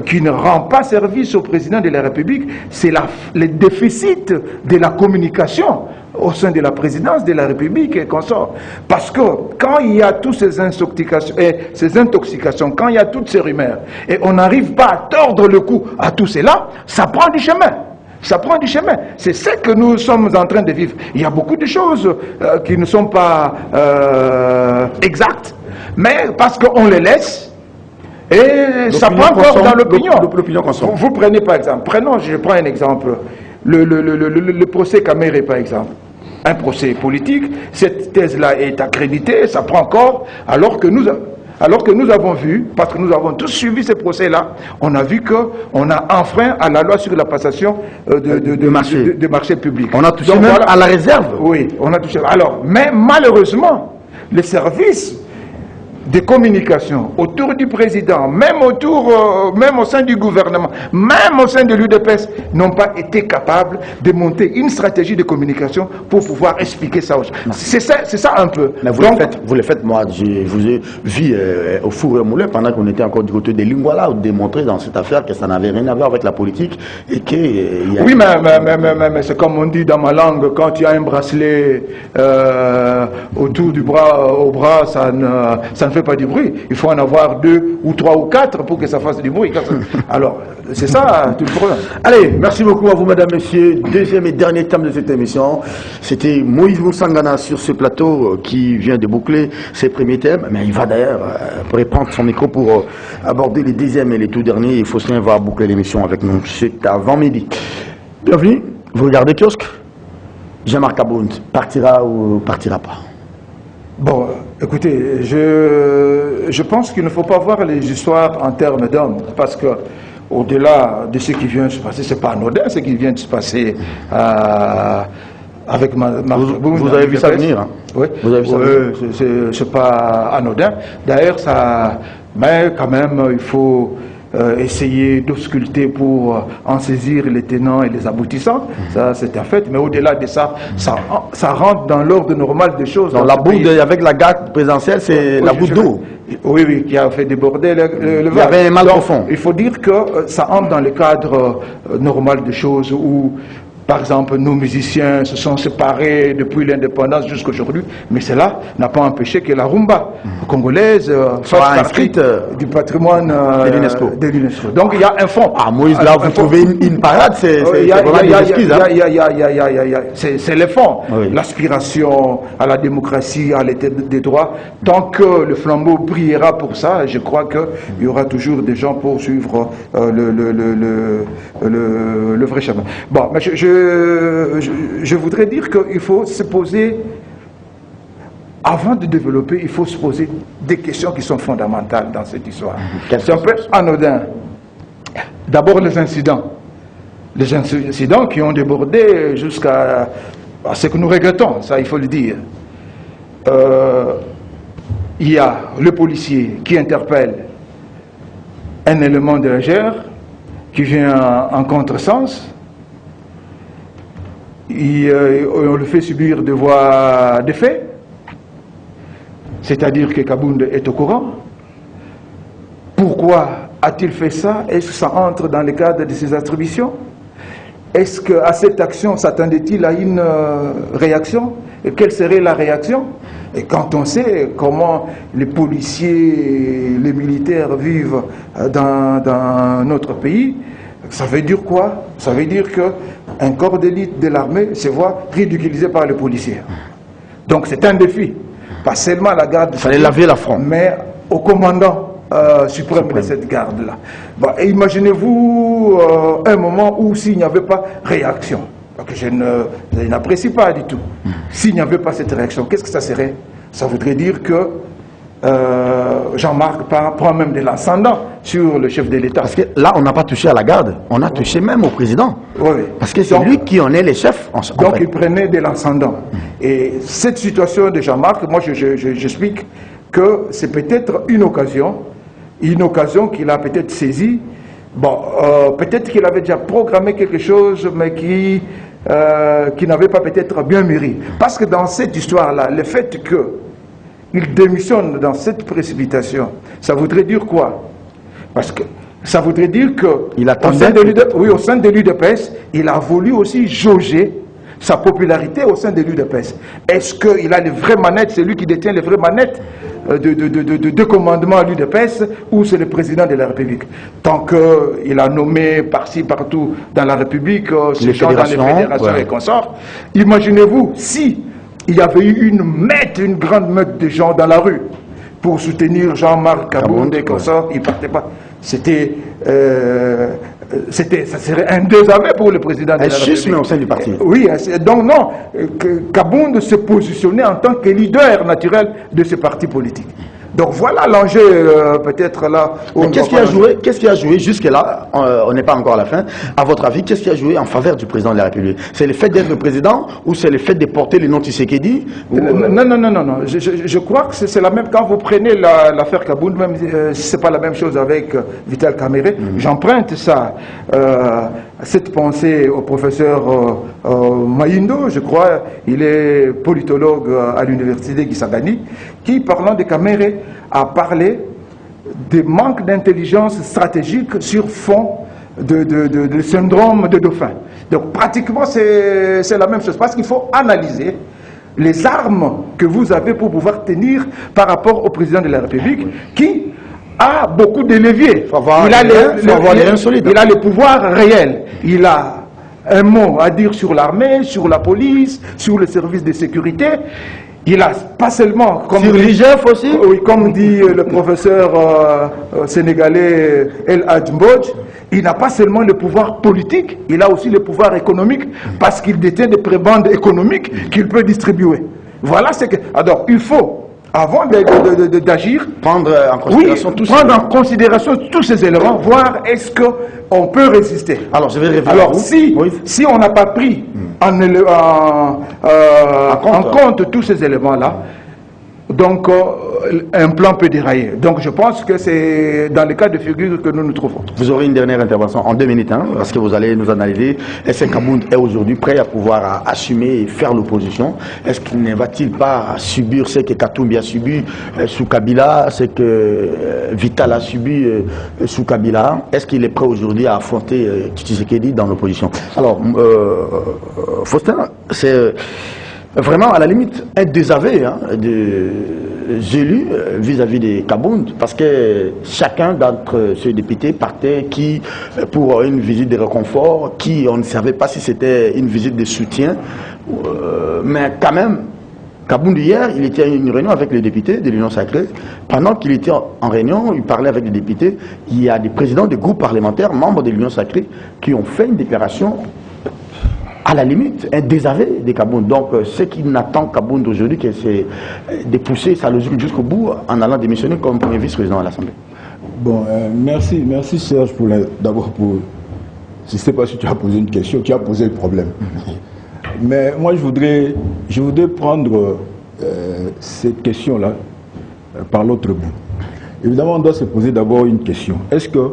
qui ne rend pas service au président de la République, c'est le déficit de la communication au sein de la présidence de la République et consorts. Parce que quand il y a toutes ces intoxications, quand il y a toutes ces rumeurs, et on n'arrive pas à tordre le cou à tout cela, ça prend du chemin. Ça prend du chemin. C'est ce que nous sommes en train de vivre. Il y a beaucoup de choses qui ne sont pas exactes, mais parce qu'on les laisse, et ça prend encore dans l'opinion. Vous prenez par exemple, je prends un exemple, le procès Kamere par exemple. Un procès politique, cette thèse-là est accréditée, ça prend encore, alors que nous avons vu, parce que nous avons tous suivi ces procès-là, on a vu qu'on a enfreint à la loi sur la passation de marché public. On a touché même à la réserve. Oui, on a touché. Alors, mais malheureusement, les services des communications autour du président, même au sein du gouvernement, même au sein de l'UDPS, n'ont pas été capables de monter une stratégie de communication pour pouvoir expliquer ça aux gens. C'est ça un peu. Mais vous le faites, moi, je vous ai vu au four et au moulin pendant qu'on était encore du côté des Lingwala, démontrer dans cette affaire que ça n'avait rien à voir avec la politique et que... Oui, mais c'est comme on dit dans ma langue, quand il y a un bracelet autour du bras, au bras, ça ne fait pas du bruit. Il faut en avoir 2 ou 3 ou 4 pour que ça fasse du bruit. Alors, c'est ça tout le problème. Allez, merci beaucoup à vous, mesdames, messieurs. Deuxième et dernier thème de cette émission. C'était Moïse Moussangana sur ce plateau qui vient de boucler ses premiers thèmes. Mais il va d'ailleurs reprendre son micro pour aborder les deuxièmes et les tout derniers. Et Faustin va boucler l'émission avec nous. C'est avant midi. Bienvenue. Vous regardez Kiosque. Jean-Marc Abound partira ou partira pas? Bon, écoutez, je pense qu'il ne faut pas voir les histoires en termes d'hommes, parce que au-delà de ce qui vient de se passer, c'est pas anodin ce qui vient de se passer avec vous avez vu ça venir, hein? Oui, vous avez vu ça venir. C'est pas anodin. D'ailleurs, mais quand même, il faut essayer d'ausculter pour en saisir les tenants et les aboutissants, ça c'est un fait, mais au-delà de ça, ça rentre dans l'ordre normal des choses. Donc la boue avec la garde présidentielle, c'est la boue d'eau. Oui, qui a fait déborder le Il y avait un mal profond. Il faut dire que ça entre dans le cadre normal des choses où, par exemple, nos musiciens se sont séparés depuis l'indépendance jusqu'à aujourd'hui, mais cela n'a pas empêché que la rumba congolaise fasse partie du patrimoine de l'UNESCO. Donc il y a un fond. Ah, Moïse, là, vous trouvez une parade, c'est vraiment des excuses. C'est le fond. L'aspiration à la démocratie, à l'état des droits. Tant que le flambeau brillera pour ça, je crois qu'il y aura toujours des gens pour suivre le vrai chemin. Bon, mais je voudrais dire qu'il faut se poser, avant de développer, il faut se poser des questions qui sont fondamentales dans cette histoire. C'est un peu anodin. D'abord les incidents. Les incidents qui ont débordé jusqu'à ce que nous regrettons, ça il faut le dire. Il y a le policier qui interpelle un élément de la GR qui vient en contresens. On le fait subir de voies de fait, c'est-à-dire que Kabound est au courant. Pourquoi A-t-il fait ça? Est-ce que ça entre dans le cadre de ses attributions? Est-ce qu'à cette action, s'attendait-il à une réaction? Et quelle serait la réaction? Et quand on sait comment les policiers, les militaires vivent dans notre pays, ça veut dire quoi? Ça veut dire qu'un corps d'élite de l'armée se voit ridiculisé par les policiers. Donc c'est un défi. Pas seulement à la garde, il fallait laver la front, mais au commandant suprême de cette garde-là. Bon, imaginez-vous un moment où s'il n'y avait pas réaction, que je n'apprécie pas du tout, s'il n'y avait pas cette réaction, qu'est-ce que ça serait? Ça voudrait dire que Jean-Marc prend même de l'ascendant sur le chef de l'État. Parce que là, on n'a pas touché à la garde, on a touché même au président. Oui. Parce que c'est lui qui en est le chef. Donc il prenait de l'ascendant. Et cette situation de Jean-Marc, moi j'explique que c'est peut-être une occasion qu'il a peut-être saisie. Bon, peut-être qu'il avait déjà programmé quelque chose, mais qui n'avait pas peut-être bien mûri. Parce que dans cette histoire-là, le fait qu'il démissionne dans cette précipitation, ça voudrait dire quoi? Parce que ça voudrait dire qu'au sein de l'UDPS, il a voulu aussi jauger sa popularité au sein de l'UDPS. Est-ce qu'il a les vraies manettes, c'est lui qui détient les vraies manettes de commandement à l'UDPS, ou c'est le président de la République? Tant qu'il a nommé par-ci, partout dans la République, ces gens dans les fédérations et consorts, imaginez-vous si il y avait eu une grande meute de gens dans la rue pour soutenir Jean-Marc Kabound et consorts, il ne partait pas. Ça serait un désaveu pour le président de la République. Schisme au sein du parti. Oui, donc non, Kabound se positionnait en tant que leader naturel de ce parti politique. Donc voilà l'enjeu peut-être là. Qu'est-ce qui a joué jusque-là, on n'est pas encore à la fin, à votre avis, qu'est-ce qui a joué en faveur du président de la République? C'est le fait d'être le président ou c'est le fait de porter le nom Tshisekedi Non. Je crois que c'est la même, quand vous prenez l'affaire Kabound, même si ce n'est pas la même chose avec Vital Kamerhe, j'emprunte ça, cette pensée au professeur Mayindo, je crois, il est politologue à l'université Kisangani, qui, parlant de Kamerhe, a parlé des manques d'intelligence stratégique sur fond de syndrome de dauphin. Donc pratiquement c'est la même chose, parce qu'il faut analyser les armes que vous avez pour pouvoir tenir par rapport au président de la République, qui a beaucoup de leviers. Il a les pouvoirs réels. Il a un mot à dire sur l'armée, sur la police, sur les services de sécurité. Il a pas seulement, comme sur l'IGF aussi, oui, comme dit le professeur sénégalais El Hadj, il n'a pas seulement le pouvoir politique, il a aussi le pouvoir économique, parce qu'il détient des prébendes économiques qu'il peut distribuer. Voilà ce que. Alors il faut, avant d'agir, prendre en considération tous ces éléments, voir est-ce qu'on peut résister. Alors je vais revenir. Alors si on n'a pas pris en compte tous ces éléments-là, donc un plan peut dérailler. Donc je pense que c'est dans les cas de figure que nous nous trouvons. Vous aurez une dernière intervention en 2 minutes, hein, parce que vous allez nous analyser. Est-ce que Kabound est aujourd'hui prêt à pouvoir assumer et faire l'opposition? Est-ce qu'il ne va-t-il pas subir ce que Katumbi a subi sous Kabila, ce que Vital a subi sous Kabila? Est-ce qu'il est prêt aujourd'hui à affronter Tshisekedi dans l'opposition? Alors, Faustin, c'est vraiment à la limite un désaveu des élus vis-à-vis de Kabound, parce que chacun d'entre ces députés partait pour une visite de réconfort, on ne savait pas si c'était une visite de soutien, mais quand même, Kabound hier, il était à une réunion avec les députés de l'Union Sacrée. Pendant qu'il était en réunion, il parlait avec les députés. Il y a des présidents de groupes parlementaires, membres de l'Union Sacrée, qui ont fait une déclaration à la limite, un désaveu de Kabound. Donc, ce qui n'attend Kabound aujourd'hui, c'est de pousser sa logique jusqu'au bout en allant démissionner comme premier vice-président à l'Assemblée. Bon, merci Serge d'abord pour... Je ne sais pas si tu as posé une question, tu as posé le problème. Mais moi, je voudrais prendre cette question-là par l'autre bout. Évidemment, on doit se poser d'abord une question. Est-ce que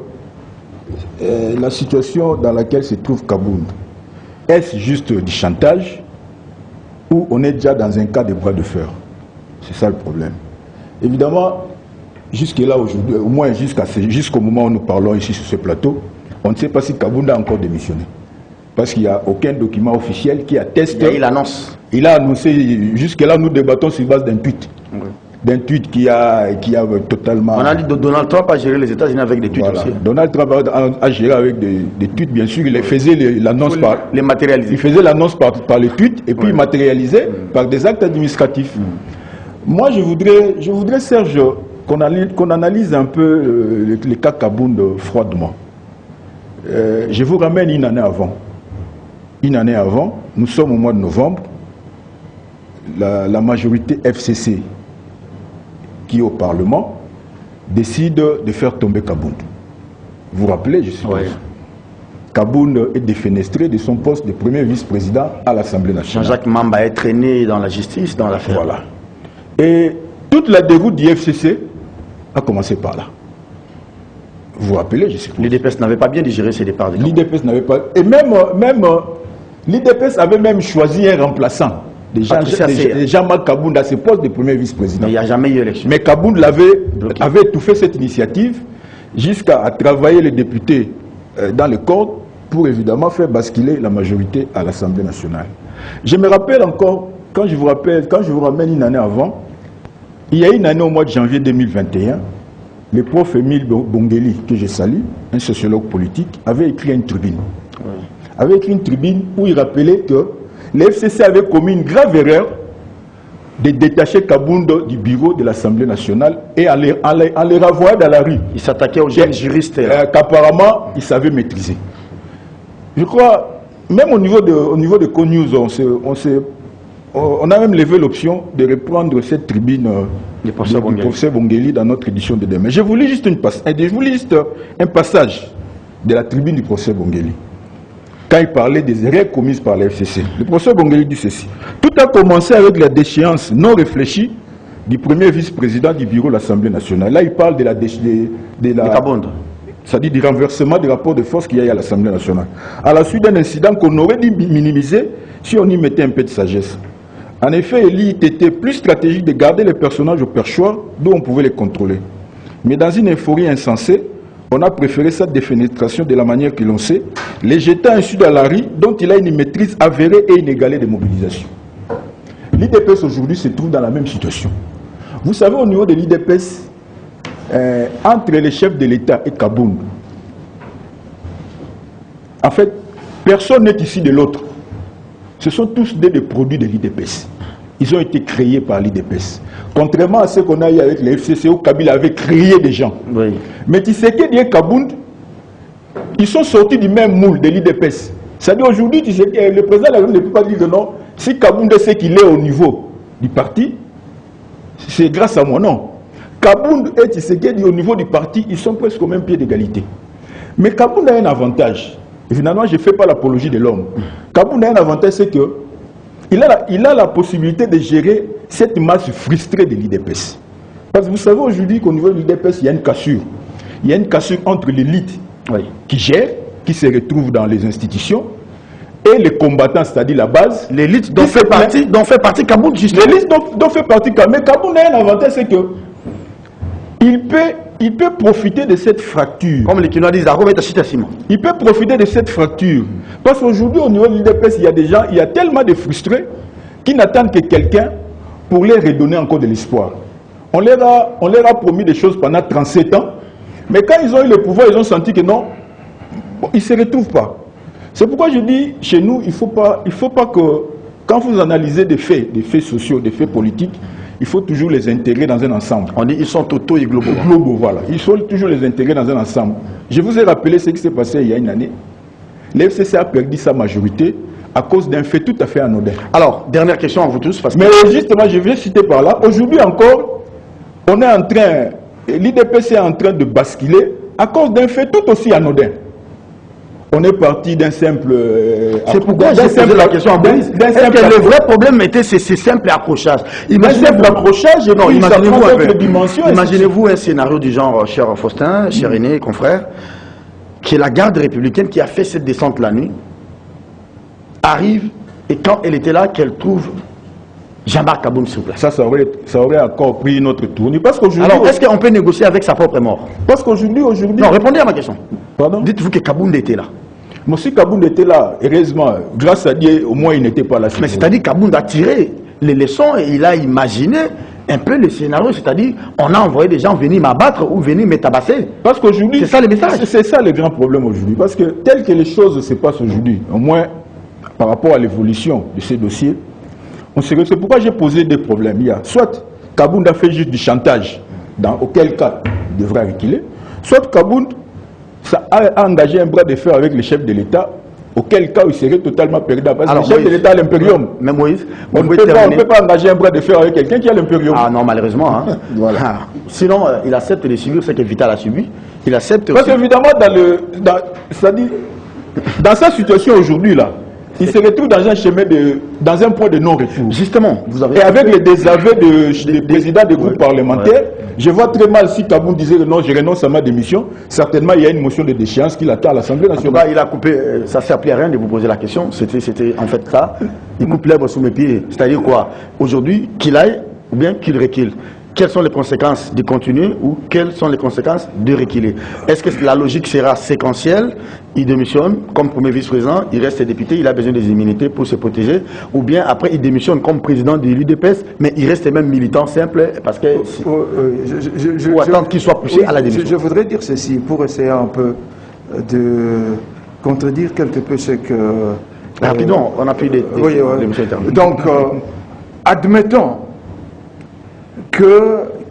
la situation dans laquelle se trouve Kabound, est-ce juste du chantage ou on est déjà dans un cas de bras de fer? C'est ça le problème. Évidemment, jusque-là, aujourd'hui, au moins jusqu'au moment où nous parlons ici sur ce plateau, on ne sait pas si Kabounda a encore démissionné. Parce qu'il n'y a aucun document officiel qui atteste. Il annonce. Il a annoncé, jusque-là, nous débattons sur base d'un tweet. Oui. D'un tweet qui a totalement... On a dit que Donald Trump a géré les États-Unis avec des tweets aussi. Donald Trump a géré avec des tweets, bien sûr. Il faisait l'annonce par... Les matérialiser. Il faisait l'annonce par les tweets et puis il matérialisait par des actes administratifs. Moi, je voudrais Serge, qu'on analyse un peu le cas Kabound froidement. Je vous ramène une année avant. Une année avant, nous sommes au mois de novembre, la majorité FCC qui est au Parlement décide de faire tomber Kabound. Vous vous rappelez, je suppose. Oui. Kabound est défenestré de son poste de premier vice-président à l'Assemblée nationale. Jean-Jacques Mamba est traîné dans la justice, dans l'affaire. Voilà. Et toute la déroute du FCC a commencé par là. Vous vous rappelez, je suppose. L'IDPS n'avait pas bien digéré ses départs. L'IDPS n'avait pas... Et même l'IDPS avait même choisi un remplaçant. Jean-Marc Kabound à ce poste de premier vice-président. Mais il n'y a jamais eu élection. Mais Kabound avait étouffé cette initiative jusqu'à travailler les députés dans le corps pour évidemment faire basculer la majorité à l'Assemblée nationale. Je me rappelle encore, quand je vous ramène une année avant, il y a une année au mois de janvier 2021, le prof Émile Bongeli, que je salue, un sociologue politique, avait écrit une tribune. Oui. Avait écrit une tribune où il rappelait que le FCC avait commis une grave erreur de détacher Kabound du bureau de l'Assemblée nationale et en les renvoyer dans la rue. Il s'attaquait aux jeunes juristes. Qu'apparemment, il savait maîtriser. Je crois, même au niveau de CoNews, on a même levé l'option de reprendre cette tribune du professeur Bongeli dans notre édition de demain. Je vous lis juste un passage de la tribune du professeur Bongeli. Quand il parlait des erreurs commises par la FCC. Le professeur Bongeli dit ceci. Tout a commencé avec la déchéance non réfléchie du premier vice-président du bureau de l'Assemblée nationale. Là, il parle de la c'est-à-dire du renversement des rapports de force qu'il y a eu à l'Assemblée nationale. À la suite d'un incident qu'on aurait dû minimiser si on y mettait un peu de sagesse. En effet, il était plus stratégique de garder les personnages au perchoir d'où on pouvait les contrôler. Mais dans une euphorie insensée, on a préféré sa défenestration de la manière que l'on sait, les jetant ainsi dans la rue dont il a une maîtrise avérée et inégalée de mobilisation. L'IDPS aujourd'hui se trouve dans la même situation. Vous savez, au niveau de l'IDPS, entre les chefs de l'État et Kabound, en fait, personne n'est ici de l'autre. Ce sont tous des produits de l'IDPS. Ils ont été créés par l'IDPS. Contrairement à ce qu'on a eu avec les FCC, où Kabila avait créé des gens. Oui. Mais Tshisekedi et Kabound, ils sont sortis du même moule de l'IDPS. C'est-à-dire aujourd'hui, le président de la République ne peut pas dire que non, si Kabound sait qu'il est au niveau du parti, c'est grâce à moi, non. Kabound et Tshisekedi au niveau du parti, ils sont presque au même pied d'égalité. Mais Kabound a un avantage. Et finalement, je ne fais pas l'apologie de l'homme. Kabound a un avantage, c'est que il a la possibilité de gérer cette masse frustrée de l'IDPS. Parce que vous savez aujourd'hui qu'au niveau de l'IDPS, il y a une cassure. Il y a une cassure entre l'élite qui gère, qui se retrouve dans les institutions, et les combattants, c'est-à-dire la base. L'élite dont fait partie Kabound, justement. L'élite dont fait partie Kabound. Mais Kabound a un avantage, c'est que il peut profiter de cette fracture. Comme les Kinois disent, il peut profiter de cette fracture. Parce qu'aujourd'hui, au niveau de l'IDPS, il y a tellement de frustrés qui n'attendent que quelqu'un pour leur redonner encore de l'espoir. On leur a promis des choses pendant 37 ans, mais quand ils ont eu le pouvoir, ils ont senti que non, ils ne se retrouvent pas. C'est pourquoi je dis, chez nous, il ne faut pas que, quand vous analysez des faits sociaux, des faits politiques, il faut toujours les intégrer dans un ensemble. On dit ils sont totaux et globaux. Globaux, voilà. Il faut toujours les intégrer dans un ensemble. Je vous ai rappelé ce qui s'est passé il y a une année. L'FCC a perdu sa majorité à cause d'un fait tout à fait anodin. Alors, dernière question à vous tous. Mais justement, je vais citer par là. Aujourd'hui encore, on est en train, l'IDPS est en train de basculer à cause d'un fait tout aussi anodin. On est parti d'un simple... c'est pourquoi j'ai posé la question à Boris. Est-ce que le vrai problème était ces simples accrochages? Un simple accrochage, non, imaginez-vous un scénario du genre, cher Faustin, cher Aîné, confrère, que la garde républicaine qui a fait cette descente la nuit arrive et quand elle était là, qu'elle trouve Jean-Marc Kaboun sur place. Ça aurait encore pris notre tournure. Parce qu'aujourd'hui... Alors, est-ce qu'on peut négocier avec sa propre mort? Parce qu'aujourd'hui... Non, répondez à ma question. Pardon? Dites-vous que Kaboun était là. Mais si Kaboun était là, heureusement, grâce à Dieu, au moins il n'était pas là. Mais c'est-à-dire que Kaboun a tiré les leçons et il a imaginé un peu le scénario, c'est-à-dire on a envoyé des gens venir m'abattre ou venir me tabasser. Parce qu'aujourd'hui, c'est ça le message. C'est ça le grand problème aujourd'hui. Parce que tel que les choses se passent aujourd'hui, au moins par rapport à l'évolution de ces dossiers, c'est pourquoi j'ai posé des problèmes. Il y a soit Kaboun a fait juste du chantage, dans auquel cas il devra reculer, soit Kaboun a engagé un bras de fer avec le chef de l'État, auquel cas il serait totalement perdant. Parce que le chef de l'État a l'impérium. Mais Moïse, on ne peut pas engager un bras de fer avec quelqu'un qui a l'impérium. Ah non, malheureusement. Hein. Voilà. Ah. Sinon, il accepte de subir ce que Vital a subi. Il accepte. Parce qu'évidemment, dans sa situation aujourd'hui, là, il se retrouve dans un chemin dans un point de non-retour. Justement, vous avez... Et avec les désaveux des présidents des groupes parlementaires, je vois très mal si Kaboun disait que non, je renonce à ma démission. Certainement, il y a une motion de déchéance qui l'attend à l'Assemblée nationale. Il a coupé, ça ne sert plus à rien de vous poser la question. C'était en fait ça. Il coupe l'herbe sous mes pieds. C'est-à-dire quoi? Aujourd'hui, qu'il aille ou bien qu'il recule. Quelles sont les conséquences de continuer ou quelles sont les conséquences de reculer? Est-ce que la logique sera séquentielle? Il démissionne comme premier vice-président, il reste député, il a besoin des immunités pour se protéger, ou bien après il démissionne comme président de l'UDPS, mais il reste même militant simple parce que ou attendre qu'il soit poussé à la démission. Je voudrais dire ceci pour essayer un peu de contredire quelque peu ce que... Rapidement, on a pris des donc, admettons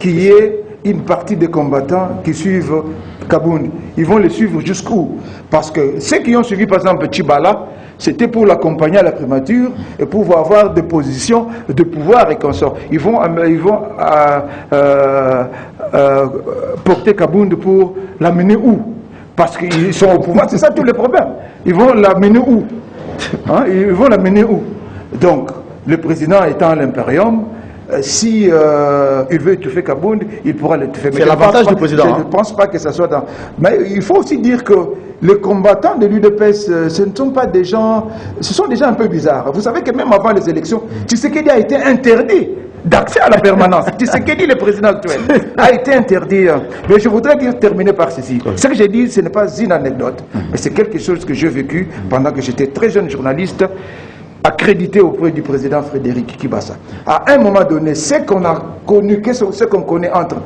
qu'il y ait une partie des combattants qui suivent Kaboun. Ils vont le suivre jusqu'où? Parce que ceux qui ont suivi par exemple Tchibala, c'était pour l'accompagner à la primature et pour avoir des positions de pouvoir et consort. Ils vont porter Kaboun pour l'amener où? Parce qu'ils sont au pouvoir, c'est ça tous les problèmes. Ils vont l'amener où? Hein? Ils vont l'amener où? Donc, le président étant à l'impérium, si il veut étouffer Kaboun, il pourra l'étouffer. C'est l'avantage du président. Je ne pense pas que ça soit dans... Mais il faut aussi dire que les combattants de l'UDPS, ce ne sont pas des gens... Ce sont des gens un peu bizarres. Vous savez que même avant les élections, Tshisekedi a été interdit d'accès à la permanence. Tshisekedi, le président actuel, a été interdit. Mais je voudrais terminer par ceci. Ce que j'ai dit, ce n'est pas une anecdote, mais c'est quelque chose que j'ai vécu pendant que j'étais très jeune journaliste, accrédité auprès du président Frédéric Kibasa. À un moment donné, ce qu'on a connu, ce qu'on connaît entre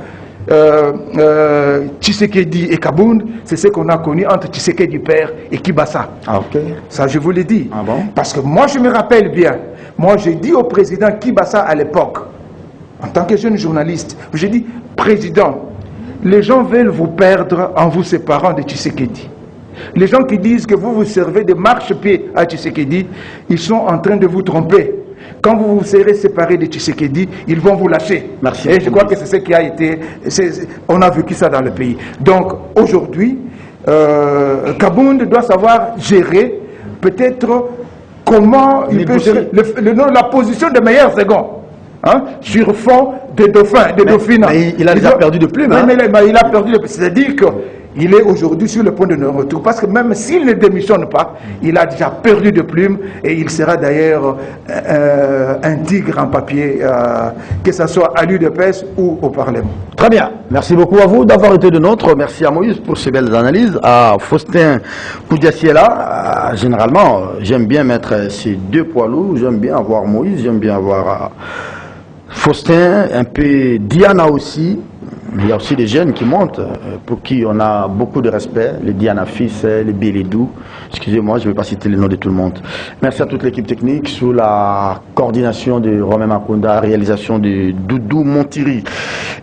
Tshisekedi et Kaboun, c'est ce qu'on a connu entre Tshisekedi père et Kibasa. Ah, ok. Ça, je vous l'ai dit. Ah bon? Parce que moi, je me rappelle bien. Moi, j'ai dit au président Kibasa à l'époque, en tant que jeune journaliste, j'ai dit, président, les gens veulent vous perdre en vous séparant de Tshisekedi. Les gens qui disent que vous vous servez de marche-pied à Tshisekedi, ils sont en train de vous tromper. Quand vous vous serez séparés de Tshisekedi, ils vont vous lâcher. Merci. Et je crois que c'est ce qui a été... On a vécu ça dans le pays. Donc, aujourd'hui, Kaboun doit savoir gérer, peut-être, comment il peut gérer la position de meilleur second. Hein, sur fond de dauphins, de dauphines. Mais il a déjà perdu de plumes. Mais il a perdu de plumes. C'est-à-dire qu'il est aujourd'hui sur le point de non-retour. Parce que même s'il ne démissionne pas, il a déjà perdu de plumes et il sera d'ailleurs un tigre en papier, que ce soit à l'UDPS ou au Parlement. Très bien. Merci beaucoup à vous d'avoir été de nôtres. Merci à Moïse pour ces belles analyses. À Faustin Koudiassiela, généralement, j'aime bien mettre ces deux poids lourds. J'aime bien avoir Moïse, j'aime bien avoir... Faustin, un peu Diana aussi. Il y a aussi des jeunes qui montent, pour qui on a beaucoup de respect, les Diana Fils, les Bélédou. Excusez-moi, je ne vais pas citer le nom de tout le monde. Merci à toute l'équipe technique, sous la coordination de Romain Makonda, réalisation de Doudou Montiri.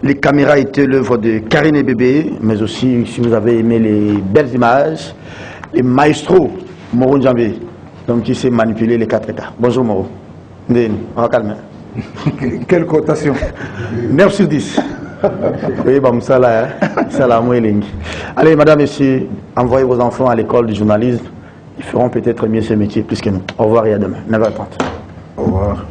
Les caméras étaient l'œuvre de Karine et Bébé, mais aussi, si vous avez aimé les belles images, les maestros, Moro Njambé, donc qui sait manipuler les 4 états. Bonjour Moro. On va calmer. Quelle cotation? 9 sur 10. Oui, bon, ça là, ça là, allez, madame, messieurs, envoyez vos enfants à l'école du journalisme. Ils feront peut-être mieux ce métier plus que nous. Au revoir et à demain. 9h30. Au revoir.